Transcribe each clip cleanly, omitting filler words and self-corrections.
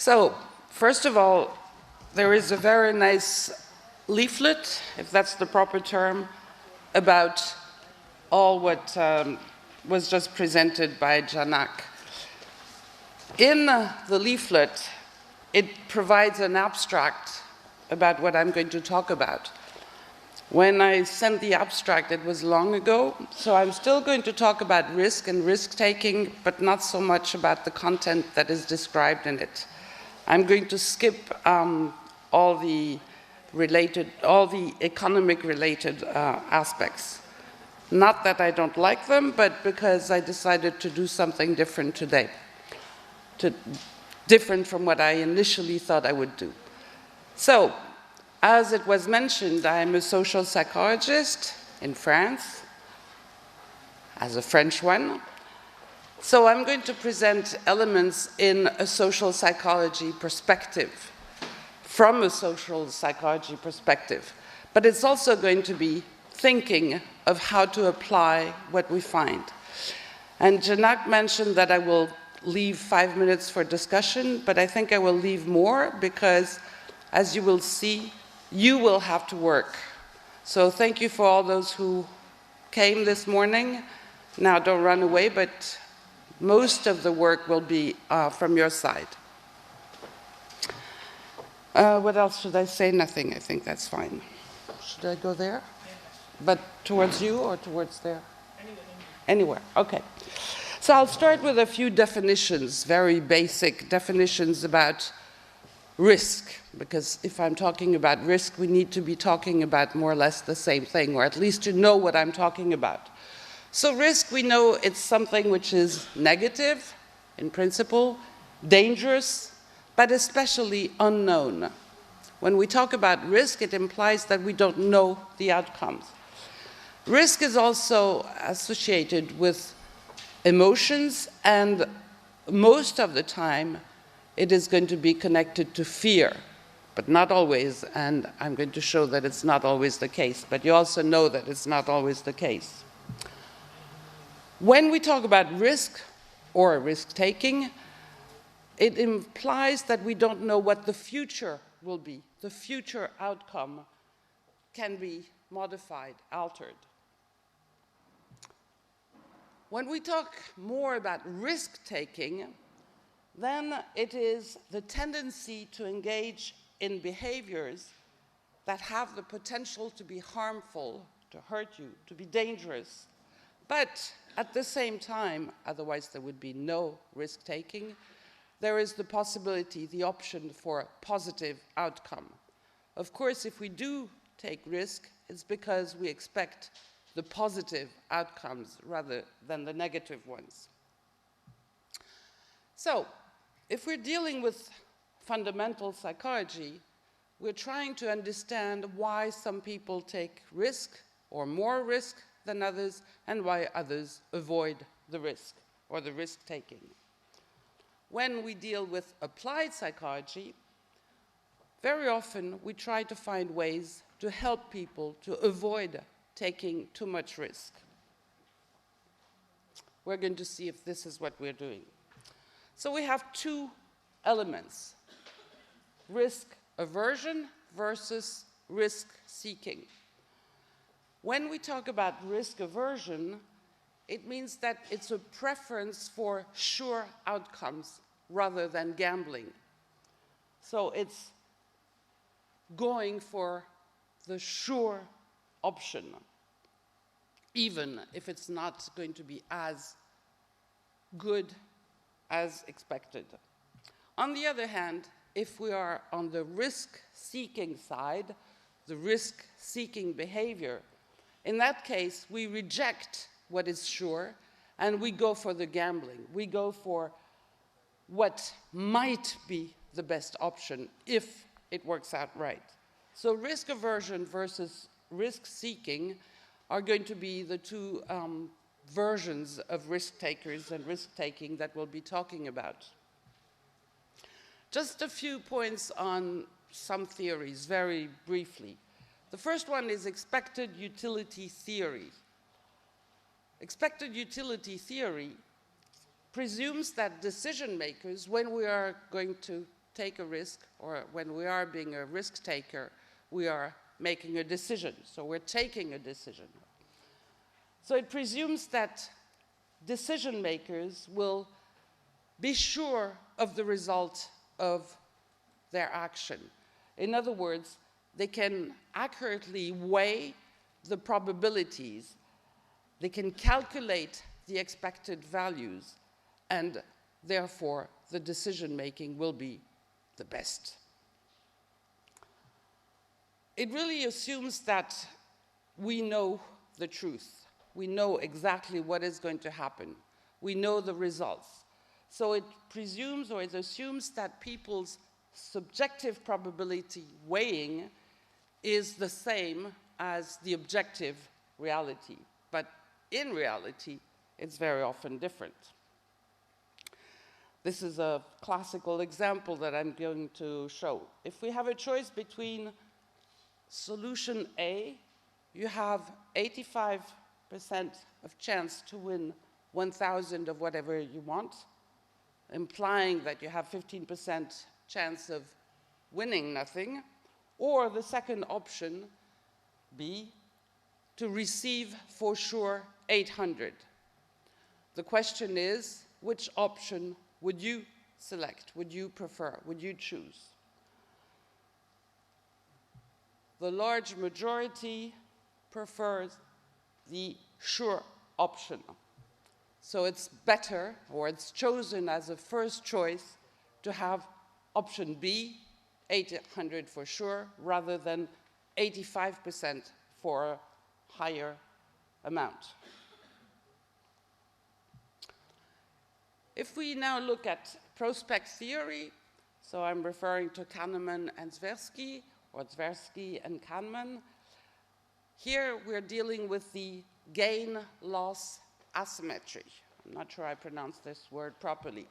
So, first of all, there is a very nice leaflet, if that's the proper term, about all what was just presented by Janak. In the leaflet, it provides an abstract about what I'm going to talk about. When I sent the abstract, it was long ago, so I'm still going to talk about risk and risk-taking, but not so much about the content that is described in it. I'm going to skip all the economic-related aspects. Not that I don't like them, but because I decided to do something different today, different from what I initially thought I would do. So, as it was mentioned, I am a social psychologist in France, as a French one. So I'm going to present elements in a social psychology perspective, from a social psychology perspective. But it's also going to be thinking of how to apply what we find. And Janak mentioned that I will leave 5 minutes for discussion, but I think I will leave more because, as you will see, you will have to work. So thank you for all those who came this morning. Now don't run away, but most of the work will be from your side. What else should I say? Nothing. I think that's fine. Should I go there? But towards you or towards there? Anywhere. Okay. So I'll start with a few definitions, very basic definitions about risk, because if I'm talking about risk, we need to be talking about more or less the same thing, or at least to know what I'm talking about. So risk, we know it's something which is negative, in principle, dangerous, but especially unknown. When we talk about risk, it implies that we don't know the outcomes. Risk is also associated with emotions, and most of the time, it is going to be connected to fear, but not always, and I'm going to show that it's not always the case, but you also know that it's not always the case. When we talk about risk or risk-taking, it implies that we don't know what the future will be. The future outcome can be modified, altered. When we talk more about risk-taking, then it is the tendency to engage in behaviors that have the potential to be harmful, to hurt you, to be dangerous. But at the same time, otherwise there would be no risk-taking, there is the possibility, the option for a positive outcome. Of course, if we do take risk, it's because we expect the positive outcomes rather than the negative ones. So, if we're dealing with fundamental psychology, we're trying to understand why some people take risk or more risk than others, and why others avoid the risk or the risk-taking. When we deal with applied psychology, very often we try to find ways to help people to avoid taking too much risk. We're going to see if this is what we're doing. So we have two elements: risk aversion versus risk seeking. When we talk about risk aversion, it means that it's a preference for sure outcomes rather than gambling. So it's going for the sure option, even if it's not going to be as good as expected. On the other hand, if we are on the risk-seeking side, the risk-seeking behavior, in that case, we reject what is sure, and we go for the gambling. We go for what might be the best option if it works out right. So risk aversion versus risk seeking are going to be the two versions of risk takers and risk taking that we'll be talking about. Just a few points on some theories, very briefly. The first one is expected utility theory. Expected utility theory presumes that decision makers, when we are going to take a risk, or when we are being a risk taker, we are making a decision. So we're taking a decision. So it presumes that decision makers will be sure of the result of their action. In other words, they can accurately weigh the probabilities, they can calculate the expected values, and therefore the decision making will be the best. It really assumes that we know the truth. We know exactly what is going to happen. We know the results. So it presumes, or it assumes, that people's subjective probability weighing is the same as the objective reality. But in reality, it's very often different. This is a classical example that I'm going to show. If we have a choice between solution A, you have 85% of chance to win 1,000 of whatever you want, implying that you have 15% chance of winning nothing, or the second option, B, to receive for sure 800. The question is, which option would you select, would you prefer, would you choose? The large majority prefers the sure option. So it's better, or it's chosen as a first choice, to have option B, 800 for sure, rather than 85% for a higher amount. If we now look at prospect theory, so I'm referring to Kahneman and Tversky, or Tversky and Kahneman, here we're dealing with the gain-loss asymmetry. I'm not sure I pronounced this word properly,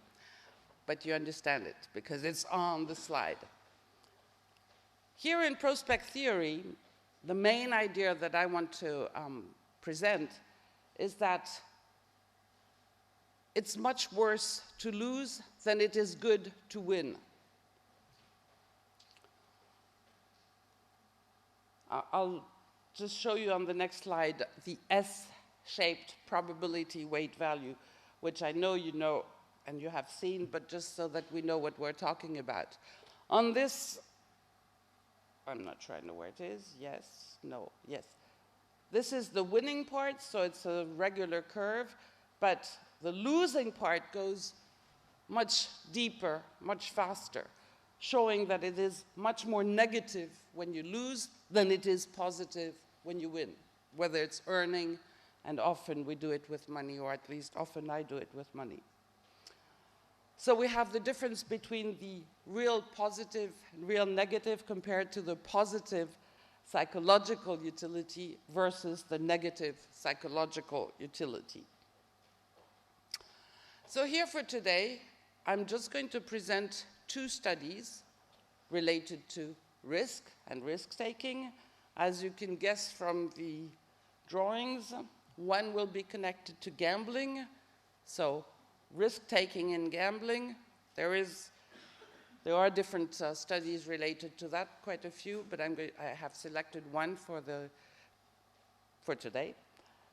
but you understand it because it's on the slide. Here in prospect theory, the main idea that I want to present is that it's much worse to lose than it is good to win. I'll just show you on the next slide the S-shaped probability weight value, which I know you know and you have seen, but just so that we know what we're talking about. On this, I'm not sure I know where it is. Yes, no, yes. This is the winning part, so it's a regular curve, but the losing part goes much deeper, much faster, showing that it is much more negative when you lose than it is positive when you win, whether it's earning, and often we do it with money, or at least often I do it with money. So we have the difference between the real positive and real negative compared to the positive psychological utility versus the negative psychological utility. So here for today, I'm just going to present two studies related to risk and risk-taking. As you can guess from the drawings, one will be connected to gambling. So risk-taking in gambling, there are different studies related to that, quite a few, but I have selected one for today.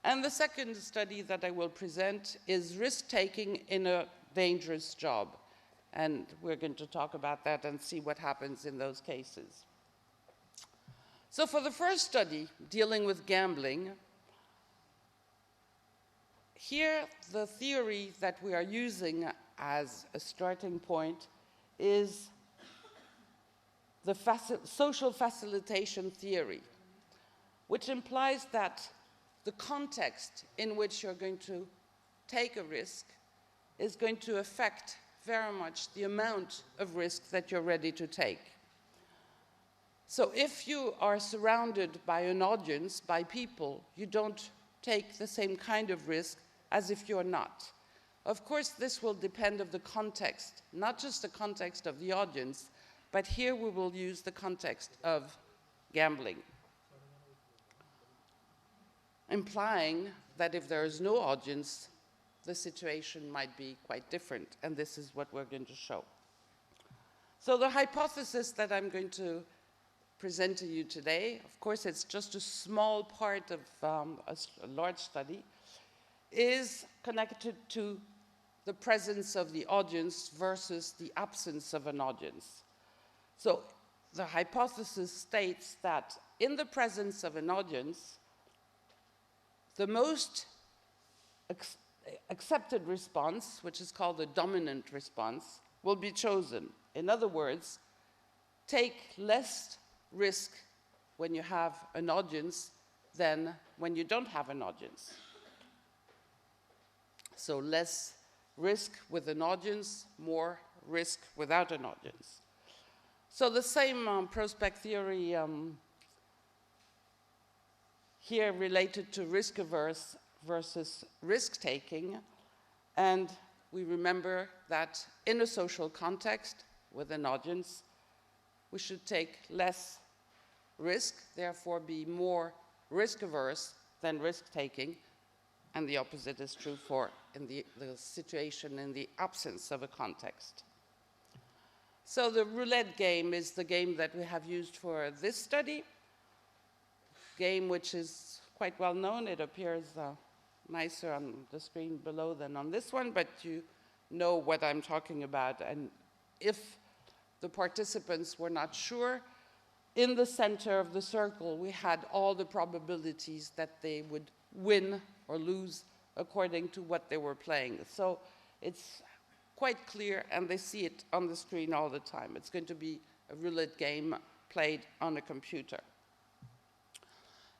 And the second study that I will present is risk-taking in a dangerous job. And we're going to talk about that and see what happens in those cases. So for the first study, dealing with gambling, here the theory that we are using as a starting point is the social facilitation theory, which implies that the context in which you're going to take a risk is going to affect very much the amount of risk that you're ready to take. So if you are surrounded by an audience, by people, you don't take the same kind of risk as if you're not. Of course, this will depend on the context, not just the context of the audience, but here we will use the context of gambling, implying that if there is no audience, the situation might be quite different, and this is what we're going to show. So the hypothesis that I'm going to present to you today, of course it's just a small part of a large study, is connected to the presence of the audience versus the absence of an audience. So the hypothesis states that in the presence of an audience, the most accepted response, which is called the dominant response, will be chosen. In other words, take less risk when you have an audience than when you don't have an audience. So less risk with an audience, more risk without an audience. So the same prospect theory here related to risk averse versus risk taking. And we remember that in a social context with an audience, we should take less risk, therefore be more risk averse than risk taking. And the opposite is true for in the situation in the absence of a context. So the roulette game is the game that we have used for this study. Game which is quite well known. It appears nicer on the screen below than on this one, but you know what I'm talking about. And if the participants were not sure, in the center of the circle, we had all the probabilities that they would win or lose according to what they were playing. So it's quite clear, and they see it on the screen all the time. It's going to be a roulette game played on a computer.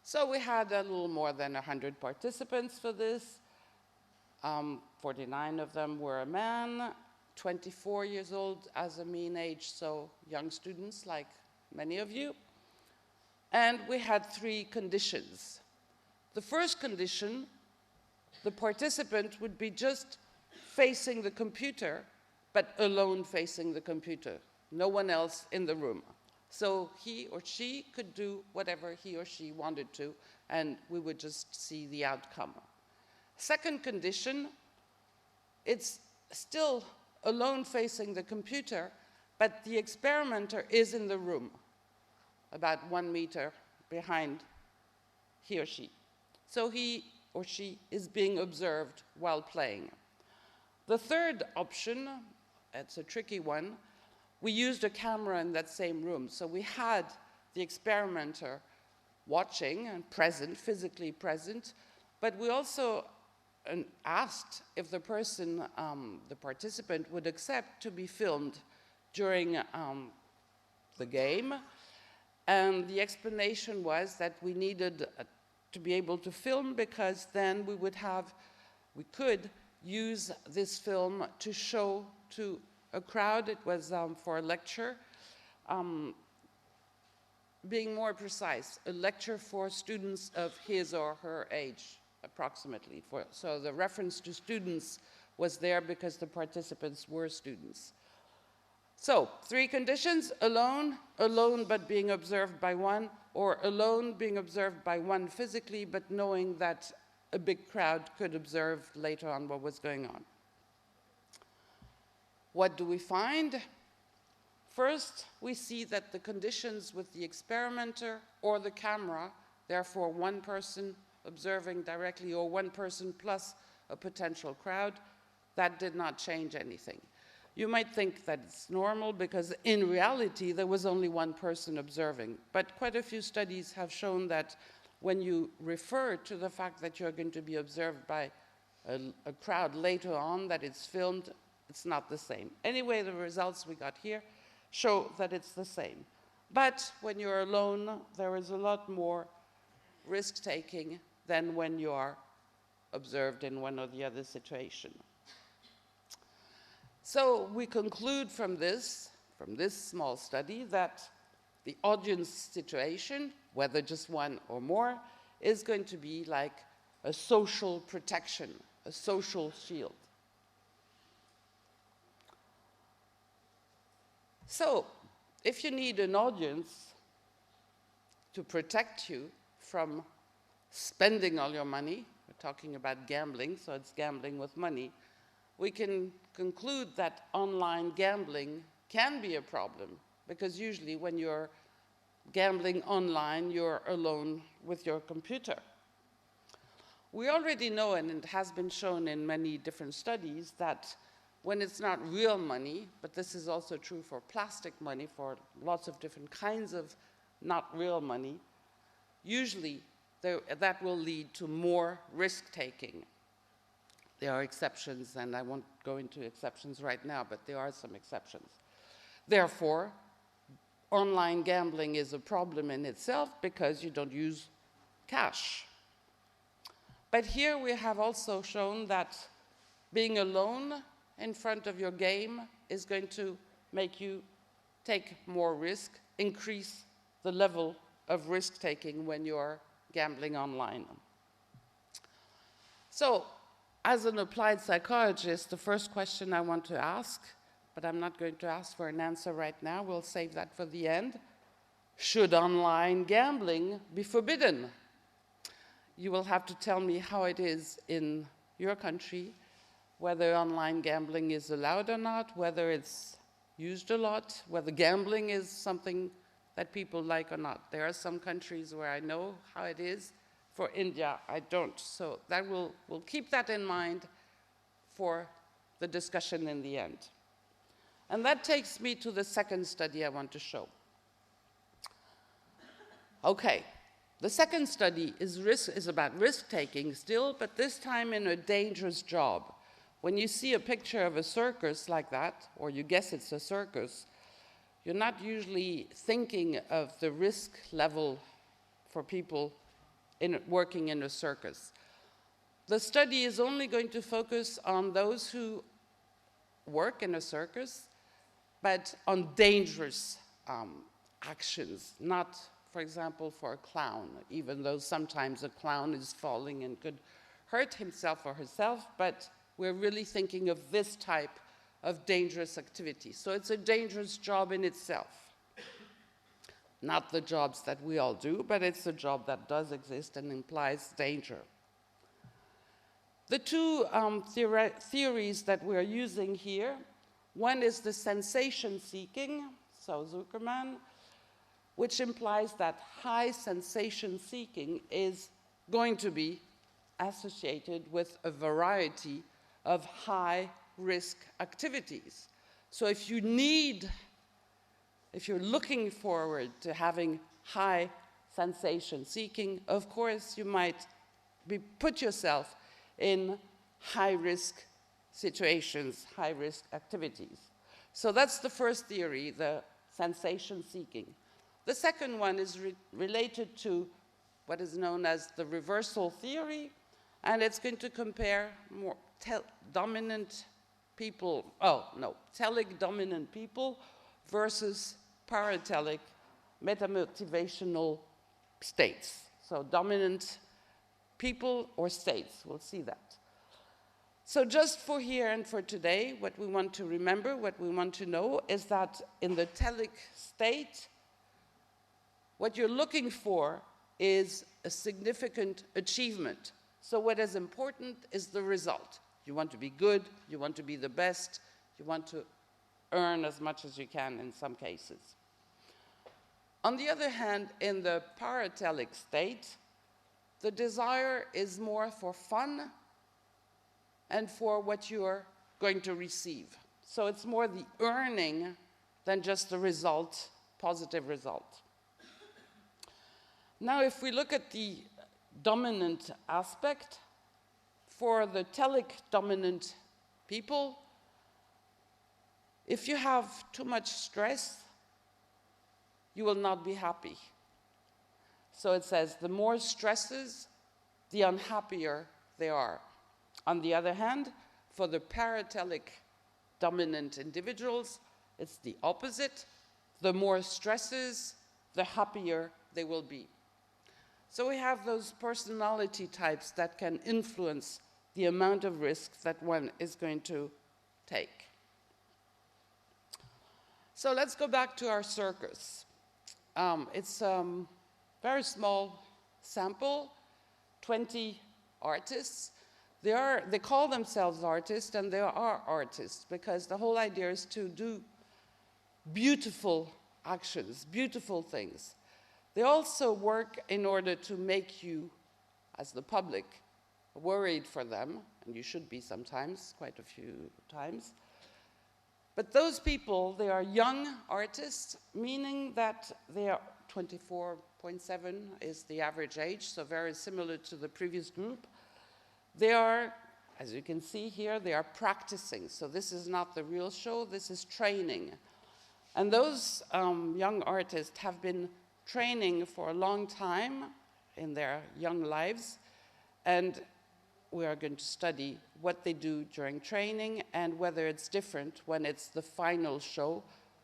So we had a little more than 100 participants for this. 49 of them were a man, 24 years old as a mean age, so young students like many of you. And we had 3 conditions. The first condition, the participant would be just facing the computer, but alone facing the computer, no one else in the room. So he or she could do whatever he or she wanted to, and we would just see the outcome. Second condition, it's still alone facing the computer, but the experimenter is in the room, about 1 meter behind he or she. So he or she is being observed while playing. The third option, it's a tricky one, we used a camera in that same room. So we had the experimenter watching and present, physically present, but we also asked if the person, the participant, would accept to be filmed during the game. And the explanation was that we needed to be able to film because then we could use this film to show to a crowd. It was for a lecture. Being more precise, a lecture for students of his or her age, approximately. So the reference to students was there because the participants were students. So 3 conditions: alone, alone but being observed by one, or alone being observed by one physically, but knowing that a big crowd could observe later on what was going on. What do we find? First, we see that the conditions with the experimenter or the camera, therefore one person observing directly or one person plus a potential crowd, that did not change anything. You might think that it's normal because in reality there was only one person observing, but quite a few studies have shown that when you refer to the fact that you're going to be observed by a crowd later on, that it's filmed, it's not the same. Anyway, the results we got here show that it's the same. But when you're alone, there is a lot more risk-taking than when you are observed in one or the other situation. So we conclude from this small study, that the audience situation, whether just one or more, is going to be like a social protection, a social shield. So, if you need an audience to protect you from spending all your money, we're talking about gambling, so it's gambling with money, we can conclude that online gambling can be a problem, because usually when you're gambling online, you're alone with your computer. We already know, and it has been shown in many different studies, that when it's not real money, but this is also true for plastic money, for lots of different kinds of not real money, usually that will lead to more risk-taking. There are exceptions, and I won't go into exceptions right now, but there are some exceptions. Therefore, online gambling is a problem in itself because you don't use cash. But here we have also shown that being alone in front of your game is going to make you take more risk, increase the level of risk-taking when you're gambling online. So, as an applied psychologist, the first question I want to ask, but I'm not going to ask for an answer right now, we'll save that for the end. Should online gambling be forbidden? You will have to tell me how it is in your country, whether online gambling is allowed or not, whether it's used a lot, whether gambling is something that people like or not. There are some countries where I know how it is. For India, I don't. So that we'll keep that in mind for the discussion in the end. And that takes me to the second study I want to show. Okay, the second study is about risk-taking still, but this time in a dangerous job. When you see a picture of a circus like that, or you guess it's a circus, you're not usually thinking of the risk level for people working in a circus. The study is only going to focus on those who work in a circus, but on dangerous actions, not, for example, for a clown, even though sometimes a clown is falling and could hurt himself or herself, but we're really thinking of this type of dangerous activity. So it's a dangerous job in itself. Not the jobs that we all do, but it's a job that does exist and implies danger. The two theories that we're using here, one is the sensation seeking, so Zuckerman, which implies that high sensation seeking is going to be associated with a variety of high risk activities. So if you're looking forward to having high sensation seeking, of course you might put yourself in high risk situations, high risk activities. So that's the first theory, the sensation seeking. The second one is related to what is known as the reversal theory, and it's going to compare more telic dominant people versus paratelic metamotivational states. So dominant people or states, we'll see that. So just for here and for today, what we want to remember, what we want to know is that in the telic state, what you're looking for is a significant achievement. So what is important is the result. You want to be good, you want to be the best, you want to earn as much as you can in some cases. On the other hand, in the paratelic state, the desire is more for fun and for what you're going to receive. So it's more the earning than just the result, positive result. Now, if we look at the dominant aspect, for the telic dominant people, if you have too much stress, you will not be happy. So it says the more stresses, the unhappier they are. On the other hand, for the paratelic dominant individuals, it's the opposite. The more stresses, the happier they will be. So we have those personality types that can influence the amount of risk that one is going to take. So let's go back to our circus. It's a very small sample, 20 artists. They call themselves artists, and they are artists, because the whole idea is to do beautiful actions, beautiful things. They also work in order to make you, as the public, worried for them, and you should be sometimes, quite a few times. But those people, they are young artists, meaning that they are 24.7 is the average age, so very similar to the previous group. They are, as you can see here, they are practicing. So this is not the real show, this is training. And those young artists have been training for a long time in their young lives, and we are going to study what they do during training and whether it's different when it's the final show.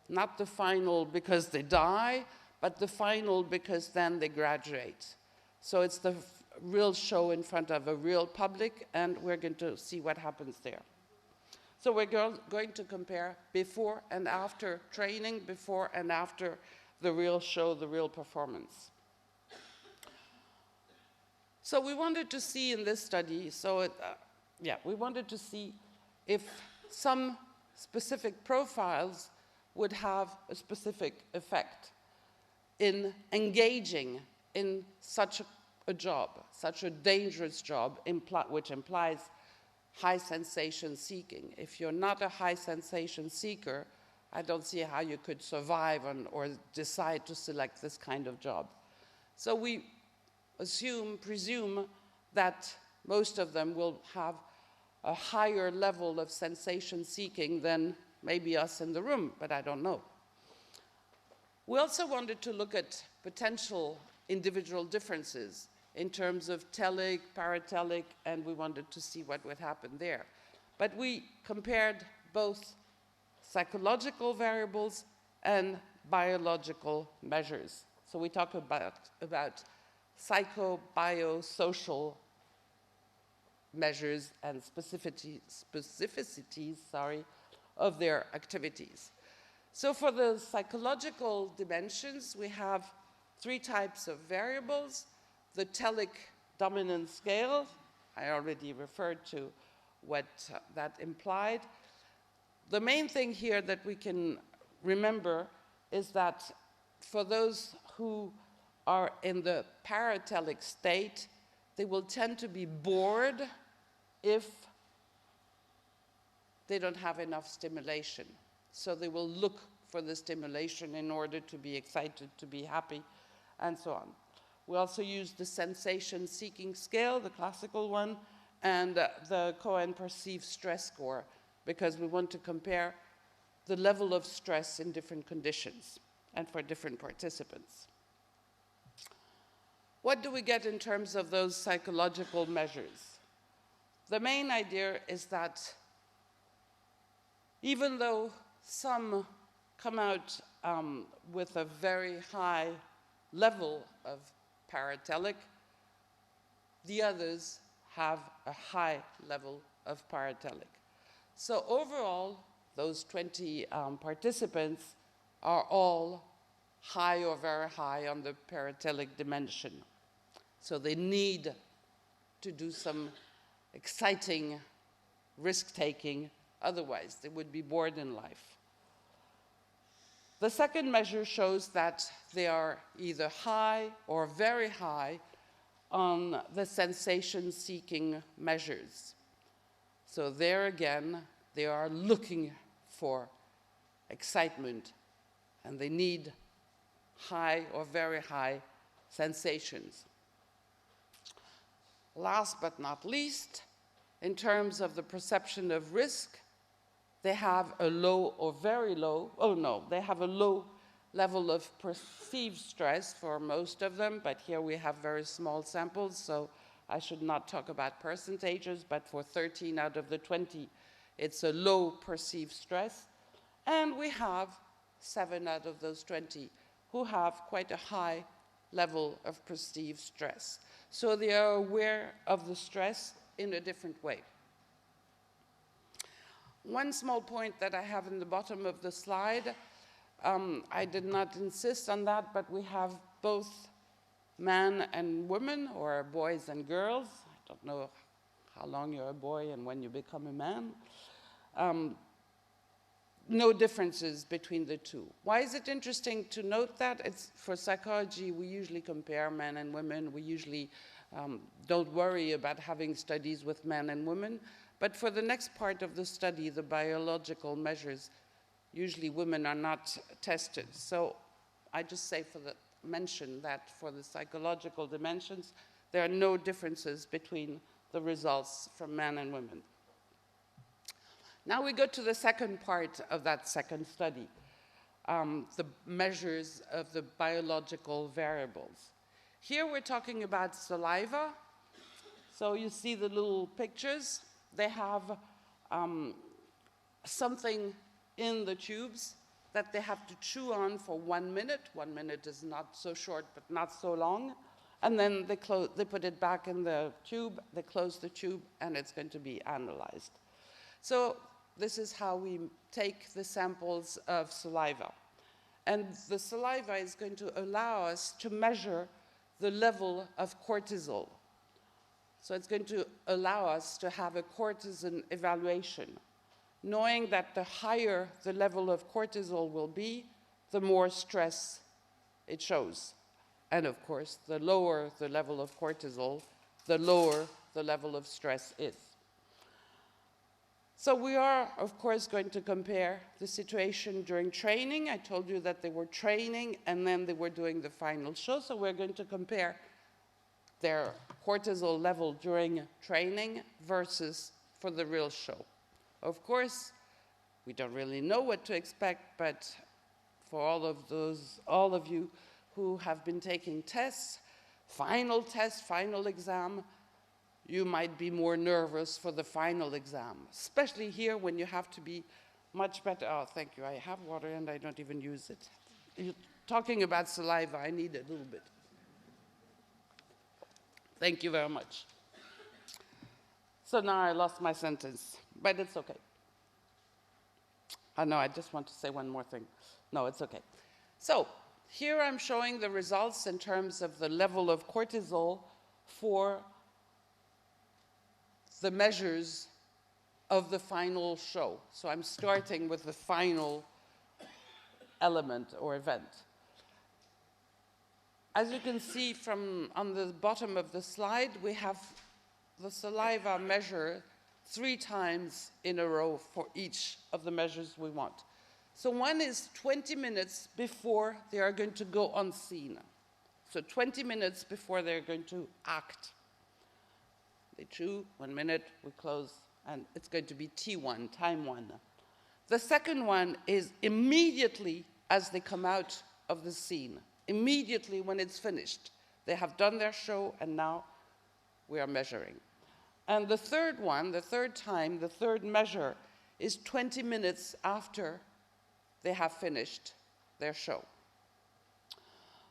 Not the final because they die, but the final because then they graduate. So it's the real show in front of a real public, and we're going to see what happens there. So we're going to compare before and after training, before and after the real show, the real performance. So we wanted to see in this study, we wanted to see if some specific profiles would have a specific effect in engaging in such a job, such a dangerous job, which implies high sensation seeking. If you're not a high sensation seeker, I don't see how you could survive or decide to select this kind of job. So we presume that most of them will have a higher level of sensation seeking than maybe us in the room, but I don't know. We also wanted to look at potential individual differences in terms of telic, paratelic, and we wanted to see what would happen there. But we compared both psychological variables and biological measures. So we talk about psycho-biosocial measures and specificities of their activities. So for the psychological dimensions, we have 3 types of variables. The telic dominance scale, I already referred to what that implied. The main thing here that we can remember is that for those who are in the paratelic state, they will tend to be bored if they don't have enough stimulation. So they will look for the stimulation in order to be excited, to be happy, and so on. We also use the sensation seeking scale, the classical one, and the Cohen perceived stress score, because we want to compare the level of stress in different conditions and for different participants. What do we get in terms of those psychological measures? The main idea is that even though some come out with a very high level of paratelic, the others have a high level of paratelic. So overall, those 20 participants are all high or very high on the paratelic dimension. So they need to do some exciting risk-taking, otherwise they would be bored in life. The second measure shows that they are either high or very high on the sensation-seeking measures. So there again, they are looking for excitement, and they need high or very high sensations. Last but not least, in terms of the perception of risk, they have a low or very low, they have a low level of perceived stress for most of them, but here we have very small samples, so I should not talk about percentages, but for 13 out of the 20, it's a low perceived stress. And we have 7 out of those 20 who have quite a high level of perceived stress. So they are aware of the stress in a different way. One small point that I have in the bottom of the slide, I did not insist on that, but we have both men and women, or boys and girls. I don't know how long you're a boy and when you become a man. no differences between the two. Why is it interesting to note that? It's for psychology, we usually compare men and women. We usually don't worry about having studies with men and women. But for the next part of the study, the biological measures, usually women are not tested. So I just say mention that for the psychological dimensions, there are no differences between the results from men and women. Now we go to the second part of that second study, the measures of the biological variables. Here we're talking about saliva. So you see the little pictures. They have something in the tubes that they have to chew on for 1 minute. 1 minute is not so short, but not so long. And then they put it back in the tube, they close the tube, and it's going to be analyzed. So this is how we take the samples of saliva. And the saliva is going to allow us to measure the level of cortisol. So it's going to allow us to have a cortisol evaluation, knowing that the higher the level of cortisol will be, the more stress it shows. And of course, the lower the level of cortisol, the lower the level of stress is. So we are, of course, going to compare the situation during training. I told you that they were training and then they were doing the final show. So we're going to compare their cortisol level during training versus for the real show. Of course, we don't really know what to expect, but for all of you who have been taking tests, final exam, you might be more nervous for the final exam, especially here when you have to be much better. Oh, thank you, I have water and I don't even use it. You're talking about saliva, I need a little bit. Thank you very much. So now I lost my sentence, but it's okay. No, I just want to say one more thing. No, it's okay. So here I'm showing the results in terms of the level of cortisol for the measures of the final show. So I'm starting with the final element or event. As you can see from on the bottom of the slide, we have the saliva measure 3 times in a row for each of the measures we want. So one is 20 minutes before they are going to go on scene. So 20 minutes before they're going to act. They chew, 1 minute, we close, and it's going to be T1, time 1. The second one is immediately as they come out of the scene, immediately when it's finished. They have done their show, and now we are measuring. And the third one, the third time, the third measure is 20 minutes after they have finished their show.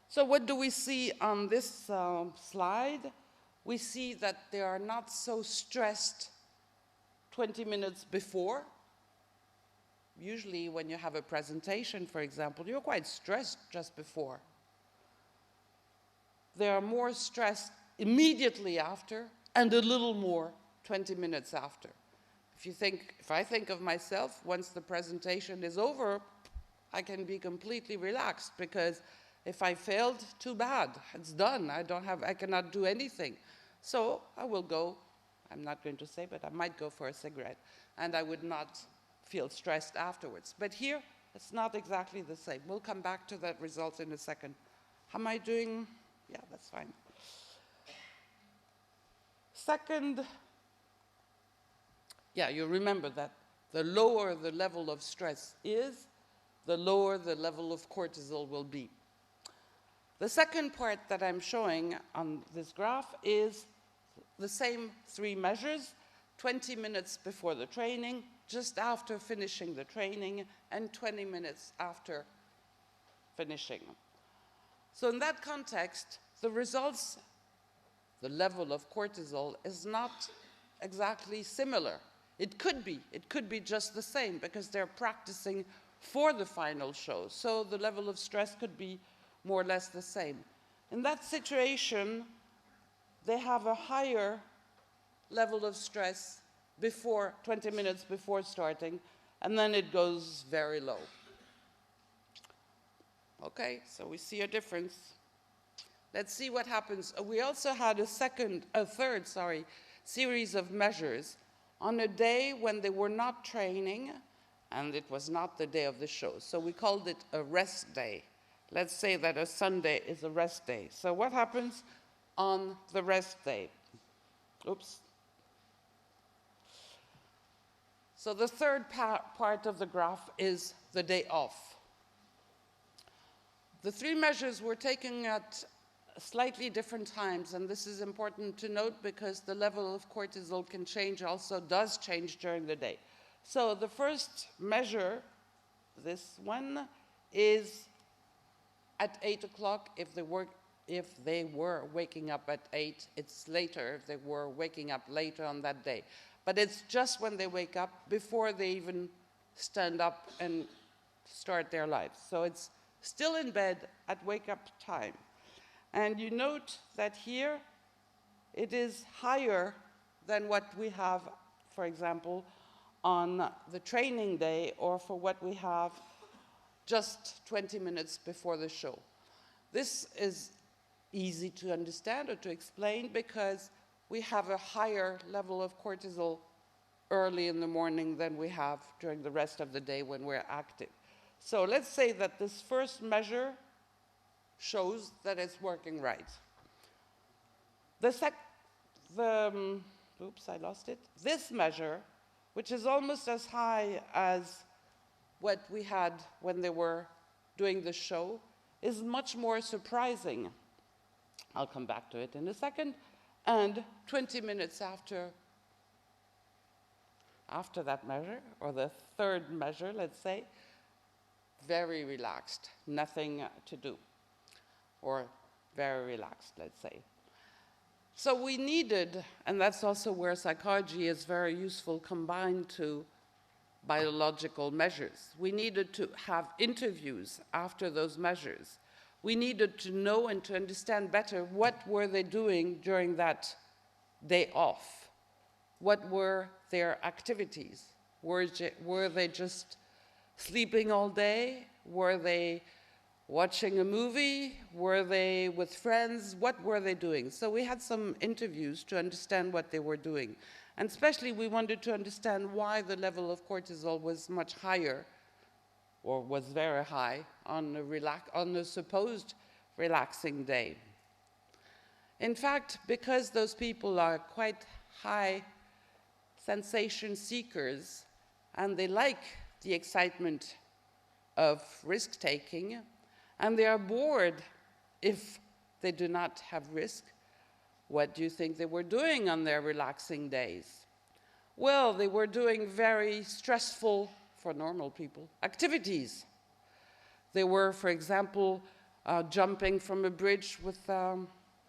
So what do we see on this slide? We see that they are not so stressed 20 minutes before. Usually when you have a presentation, for example, you're quite stressed just before. They are more stressed immediately after and a little more 20 minutes after. If I think of myself, once the presentation is over, I can be completely relaxed because if I failed, too bad. It's done. I cannot do anything. So I will go, I'm not going to say, but I might go for a cigarette, and I would not feel stressed afterwards. But here, it's not exactly the same. We'll come back to that result in a second. How am I doing? Yeah, that's fine. Second, you remember that the lower the level of stress is, the lower the level of cortisol will be. The second part that I'm showing on this graph is the same 3 measures, 20 minutes before the training, just after finishing the training, and 20 minutes after finishing. So in that context, the results, the level of cortisol is not exactly similar. It could be just the same because they're practicing for the final show. So the level of stress could be more or less the same. In that situation, they have a higher level of stress 20 minutes before starting and then it goes very low. Okay, so we see a difference. Let's see what happens. We also had a third series of measures on a day when they were not training, and it was not the day of the show. So we called it a rest day. Let's say that a Sunday is a rest day. So what happens on the rest day? Oops. So the third part of the graph is the day off. The three measures were taken at slightly different times, and this is important to note because the level of cortisol can change, also does change during the day. So the first measure, this one, is at 8 o'clock if they were waking up at 8. It's later if they were waking up later on that day. But it's just when they wake up before they even stand up and start their lives. So it's still in bed at wake-up time. And you note that here it is higher than what we have, for example, on the training day or for what we have just 20 minutes before the show. This is easy to understand or to explain because we have a higher level of cortisol early in the morning than we have during the rest of the day when we're active. So let's say that this first measure shows that it's working right. Oops, I lost it. This measure, which is almost as high as what we had when they were doing the show, is much more surprising. I'll come back to it in a second. And 20 minutes after that measure, or the third measure, let's say, very relaxed, nothing to do, or very relaxed, let's say. So we needed, and that's also where psychology is very useful combined to biological measures. We needed to have interviews after those measures. We needed to know and to understand better what were they doing during that day off. What were their activities? Were they just sleeping all day? Were they watching a movie? Were they with friends? What were they doing? So we had some interviews to understand what they were doing. And especially we wanted to understand why the level of cortisol was much higher, or was very high, on a supposed relaxing day. In fact, because those people are quite high sensation seekers, and they like the excitement of risk-taking, and they are bored if they do not have risk, what do you think they were doing on their relaxing days? Well, they were doing very stressful, for normal people, activities. They were, for example, jumping from a bridge with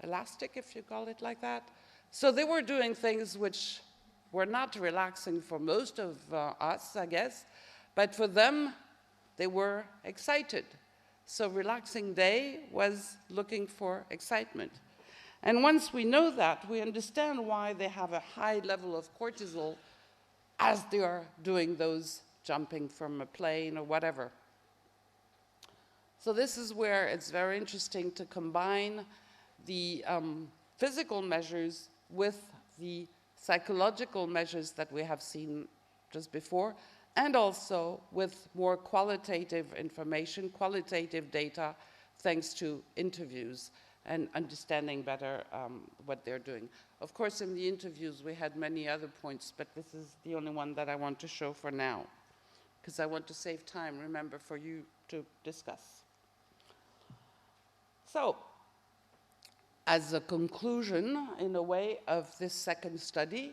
elastic, if you call it like that. So they were doing things which were not relaxing for most of us, I guess, but for them, they were excited. So relaxing day was looking for excitement. And once we know that, we understand why they have a high level of cortisol as they are doing those jumping from a plane or whatever. So this is where it's very interesting to combine the physical measures with the psychological measures that we have seen just before, and also with more qualitative information, qualitative data, thanks to interviews and understanding better what they're doing. Of course, in the interviews, we had many other points, but this is the only one that I want to show for now, because I want to save time, remember, for you to discuss. So, as a conclusion, in a way, of this second study,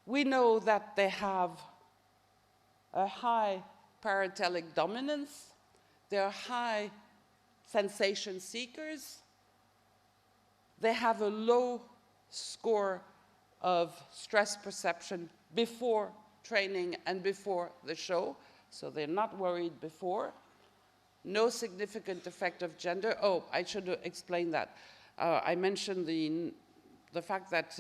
we know that they have a high paratelic dominance, they are high sensation seekers, they have a low score of stress perception before training and before the show, so they're not worried before. No significant effect of gender. Oh, I should explain that. I mentioned the fact that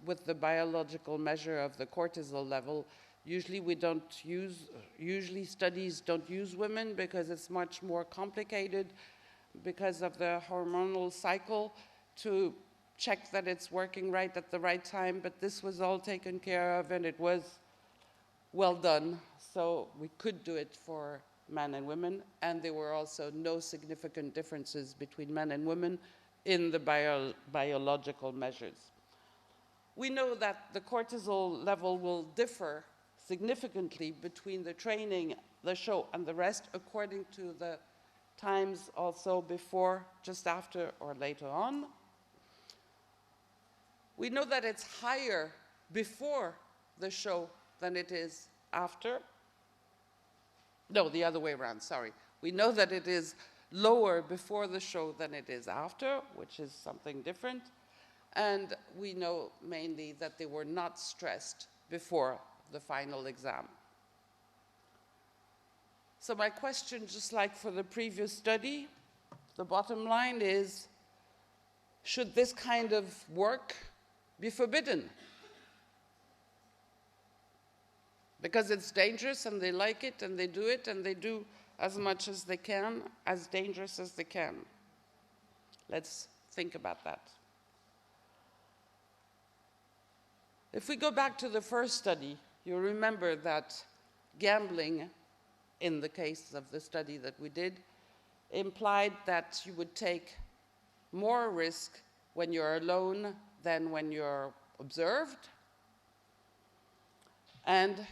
with the biological measure of the cortisol level, usually studies don't use women because it's much more complicated because of the hormonal cycle to check that it's working right at the right time, but this was all taken care of and it was well done. So we could do it for men and women, and there were also no significant differences between men and women in the biological measures. We know that the cortisol level will differ significantly between the training, the show, and the rest according to the times also before, just after, or later on. We know that it's higher before the show than it is after. No, the other way around, sorry. We know that it is lower before the show than it is after, which is something different. And we know mainly that they were not stressed before the final exam. So my question, just like for the previous study, the bottom line is, should this kind of work be forbidden? Because it's dangerous and they like it and they do as much as they can, as dangerous as they can. Let's think about that. If we go back to the first study, you remember that gambling, in the case of the study that we did, implied that you would take more risk when you're alone than when you're observed. And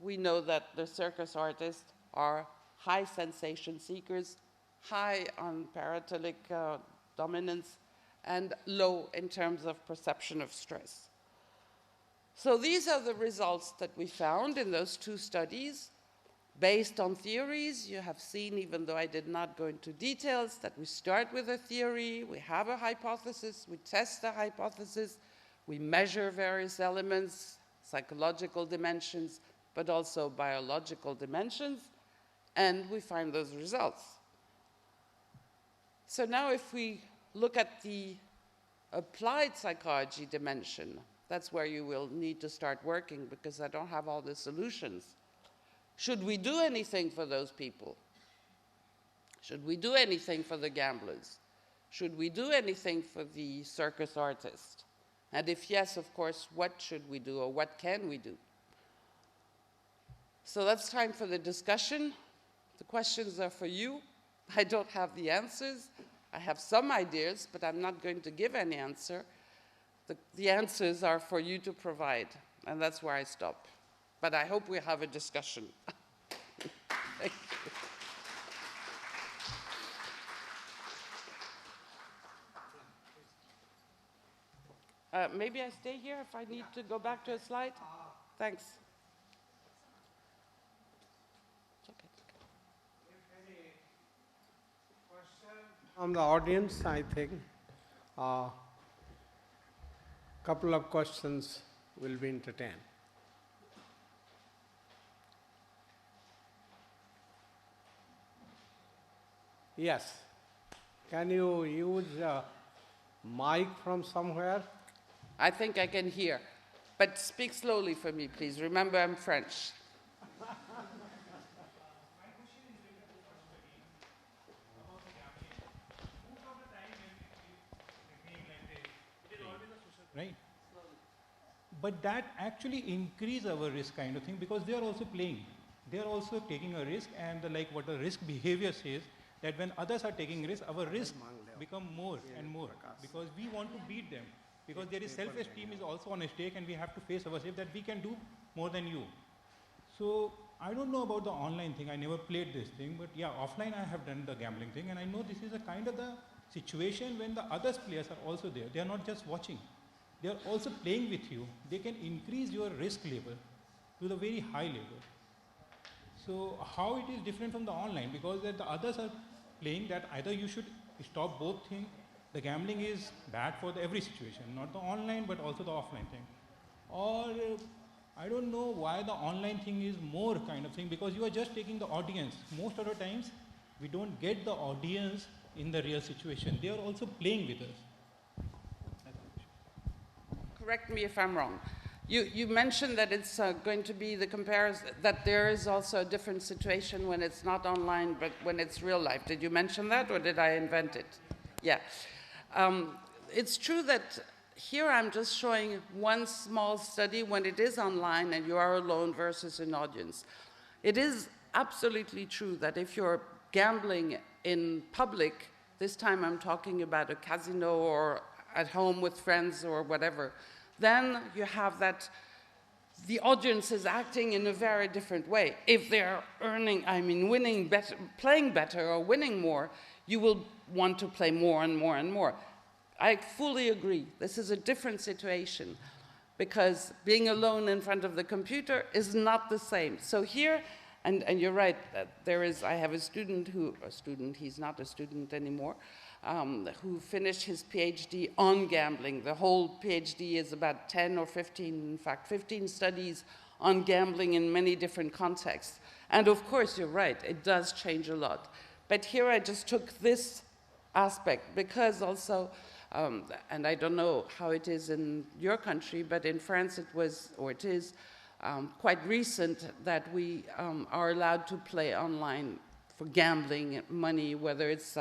we know that the circus artists are high sensation seekers, high on paratelic dominance, and low in terms of perception of stress. So these are the results that we found in those two studies. Based on theories, you have seen, even though I did not go into details, that we start with a theory, we have a hypothesis, we test the hypothesis, we measure various elements, psychological dimensions, but also biological dimensions, and we find those results. So now if we look at the applied psychology dimension, that's where you will need to start working because I don't have all the solutions. Should we do anything for those people? Should we do anything for the gamblers? Should we do anything for the circus artist? And if yes, of course, what should we do or what can we do? So that's time for the discussion. The questions are for you. I don't have the answers. I have some ideas, but I'm not going to give any answer. The answers are for you to provide, and that's where I stop. But I hope we have a discussion. Thank you. Maybe I stay here if I need to go back to a slide? Thanks. It's okay. If any question from the audience, I think couple of questions will be entertained. Yes. Can you use a mic from somewhere? I think I can hear. But speak slowly for me, please. Remember, I'm French. Right? But that actually increase our risk kind of thing because they are also playing. They are also taking a risk, and like what the risk behavior says, that when others are taking risk, our risk become more and more because we want to beat them. Because there is self-esteem is also on stake, and we have to face ourselves that we can do more than you. So I don't know about the online thing. I never played this thing, but yeah, offline I have done the gambling thing, and I know this is a kind of the situation when the other players are also there. They are not just watching. They are also playing with you. They can increase your risk level to the very high level. So how it is different from the online? Because that the others are playing that either you should stop both things. The gambling is bad for every situation, not the online but also the offline thing. Or I don't know why the online thing is more kind of thing, because you are just taking the audience. Most of the times we don't get the audience in the real situation. They are also playing with us. correct me if I'm wrong. You mentioned that it's going to be the comparison, that there is also a different situation when it's not online, but when it's real life. Did you mention that, or did I invent it? Yeah. It's true that here I'm just showing one small study when it is online and you are alone versus an audience. It is absolutely true that if you're gambling in public, this time I'm talking about a casino or at home with friends or whatever, then you have that the audience is acting in a very different way. If they're winning better, playing better or winning more, you will want to play more and more and more. I fully agree. This is a different situation because being alone in front of the computer is not the same. So here, and you're right, that I have a student, he's not a student anymore, who finished his PhD on gambling. The whole PhD is about 10 or 15, in fact, 15 studies on gambling in many different contexts. And of course, you're right, it does change a lot. But here I just took this aspect because also, and I don't know how it is in your country, but in France it was, or it is, quite recent that we are allowed to play online for gambling money, whether it's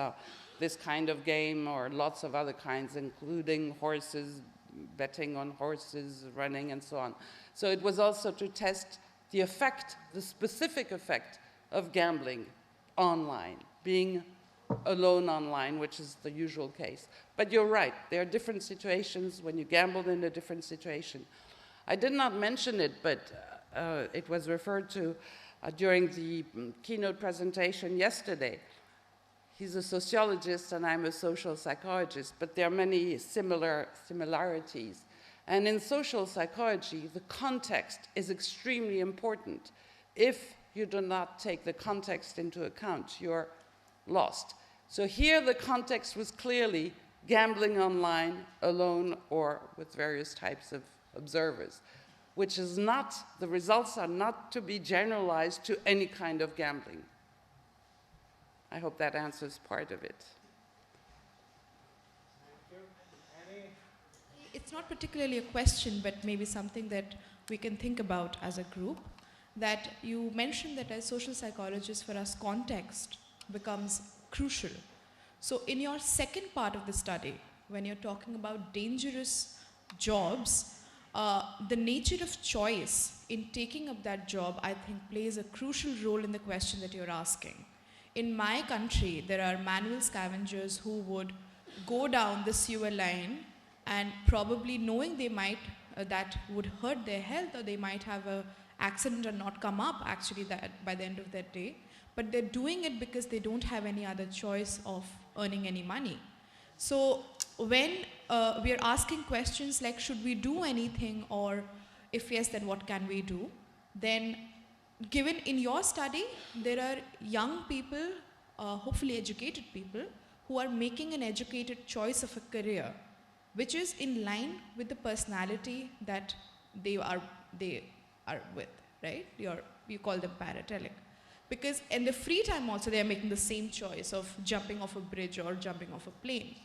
this kind of game or lots of other kinds, including horses, betting on horses, running, and so on. So it was also to test the effect, the specific effect of gambling online, being alone online, which is the usual case. But you're right, there are different situations when you gamble in a different situation. I did not mention it, but it was referred to during the keynote presentation yesterday. He's a sociologist and I'm a social psychologist, but there are many similarities. And in social psychology, the context is extremely important. If you do not take the context into account, you're lost. So here the context was clearly gambling online, alone, or with various types of observers, which is not, the results are not to be generalized to any kind of gambling. I hope that answers part of it. It's not particularly a question, but maybe something that we can think about as a group, that you mentioned that as social psychologists, for us, context becomes crucial. So in your second part of the study, when you're talking about dangerous jobs, the nature of choice in taking up that job, I think, plays a crucial role in the question that you're asking. In my country, there are manual scavengers who would go down the sewer line and probably knowing they might, that would hurt their health, or they might have an accident or not come up actually that by the end of that day. But they're doing it because they don't have any other choice of earning any money. So when we are asking questions like, should we do anything, or if yes, then what can we do? Then given in your study, there are young people, hopefully educated people, who are making an educated choice of a career, which is in line with the personality that they are with, right? You call them paratelic. Because in the free time also, they are making the same choice of jumping off a bridge or jumping off a plane.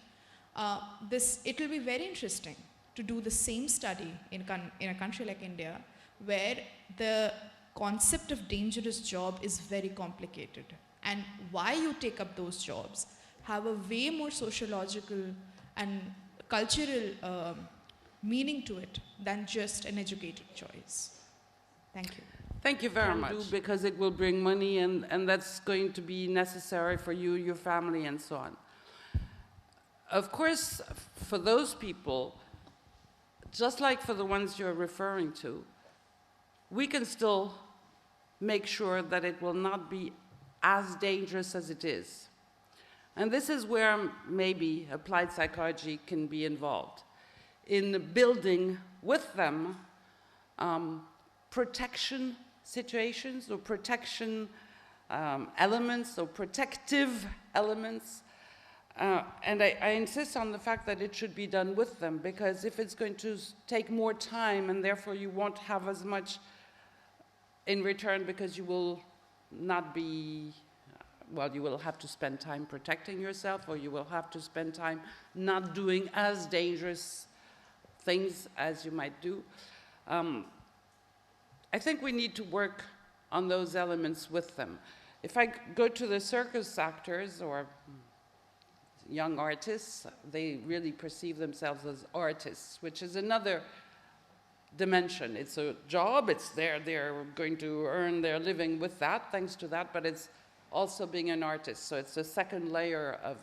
It will be very interesting to do the same study in a country like India, where the concept of dangerous job is very complicated. And why you take up those jobs have a way more sociological and cultural meaning to it than just an educated choice. Thank you. Thank you very much. Because it will bring money and that's going to be necessary for you, your family, and so on. Of course, for those people, just like for the ones you're referring to, we can still make sure that it will not be as dangerous as it is. And this is where maybe applied psychology can be involved, in building with them protection situations or protection elements or protective elements. And I insist on the fact that it should be done with them, because if it's going to take more time and therefore you won't have as much in return, because you will not be, well, you will have to spend time protecting yourself, or you will have to spend time not doing as dangerous things as you might do. I think we need to work on those elements with them. If I go to the circus actors or young artists, they really perceive themselves as artists, which is another dimension. It's a job, they're going to earn their living with that, thanks to that, but it's also being an artist. So it's a second layer of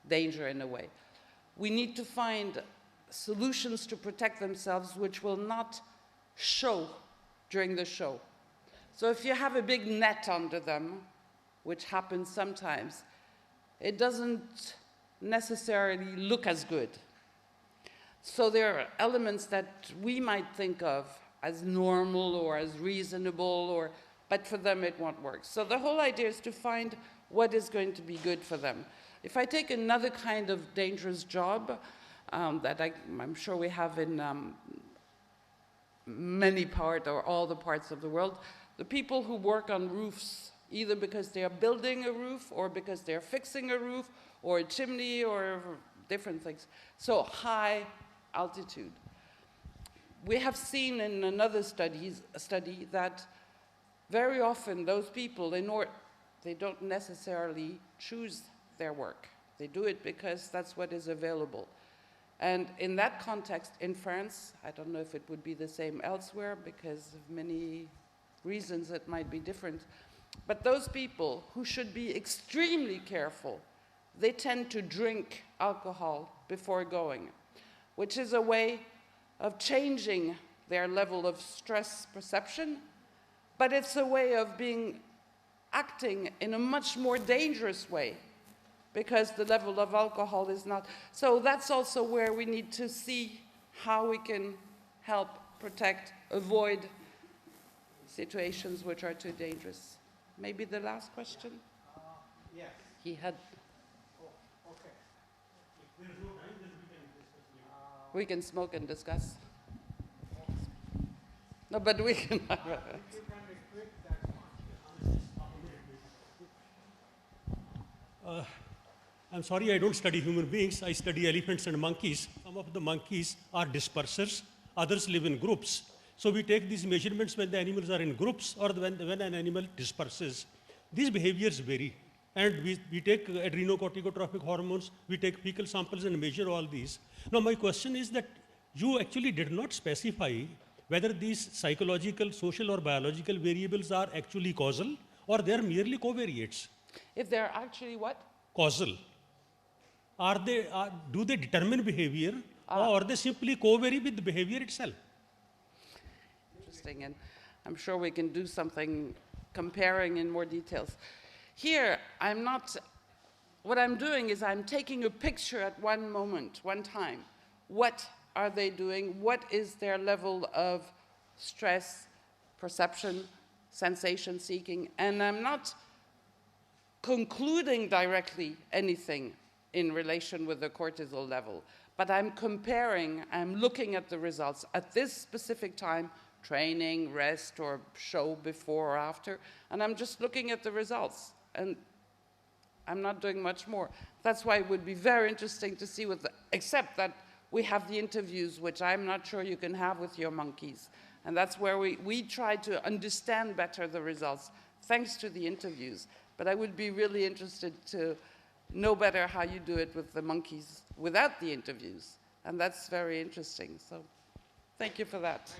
danger in a way. We need to find solutions to protect themselves which will not show during the show. So if you have a big net under them, which happens sometimes, it doesn't necessarily look as good. So there are elements that we might think of as normal or as reasonable, but for them it won't work. So the whole idea is to find what is going to be good for them. If I take another kind of dangerous job that I'm sure we have in many parts or all the parts of the world, the people who work on roofs, either because they are building a roof or because they're fixing a roof or a chimney or different things. So high altitude. We have seen in another study that very often those people, they don't necessarily choose their work. They do it because that's what is available. And in that context, in France, I don't know if it would be the same elsewhere because of many reasons it might be different, but those people who should be extremely careful, they tend to drink alcohol before going, which is a way of changing their level of stress perception, but it's a way of acting in a much more dangerous way because the level of alcohol is not. So that's also where we need to see how we can help protect, avoid situations which are too dangerous. Maybe the last question? Yes. He had. Oh, okay. If there is no time, then we can discuss later. We can smoke and discuss. No, but we can. If you can be quick, that's fine. I'm sorry, I don't study human beings. I study elephants and monkeys. Some of the monkeys are dispersers. Others live in groups. So we take these measurements when the animals are in groups or when an animal disperses. These behaviors vary. And we take adrenocorticotropic hormones, we take fecal samples and measure all these. Now my question is that you actually did not specify whether these psychological, social or biological variables are actually causal or they are merely covariates. If they're actually what? Causal. Do they determine behavior or they simply co-vary with the behavior itself? Interesting, and I'm sure we can do something comparing in more details. Here, what I'm doing is I'm taking a picture at one moment, one time. What are they doing? What is their level of stress, perception, sensation seeking? And I'm not concluding directly anything in relation with the cortisol level, but I'm comparing, I'm looking at the results at this specific time, training, rest, or show before or after, and I'm just looking at the results, and I'm not doing much more. That's why it would be very interesting to see except that we have the interviews, which I'm not sure you can have with your monkeys, and that's where we try to understand better the results, thanks to the interviews. But I would be really interested to know better how you do it with the monkeys without the interviews. And that's very interesting. So thank you for that.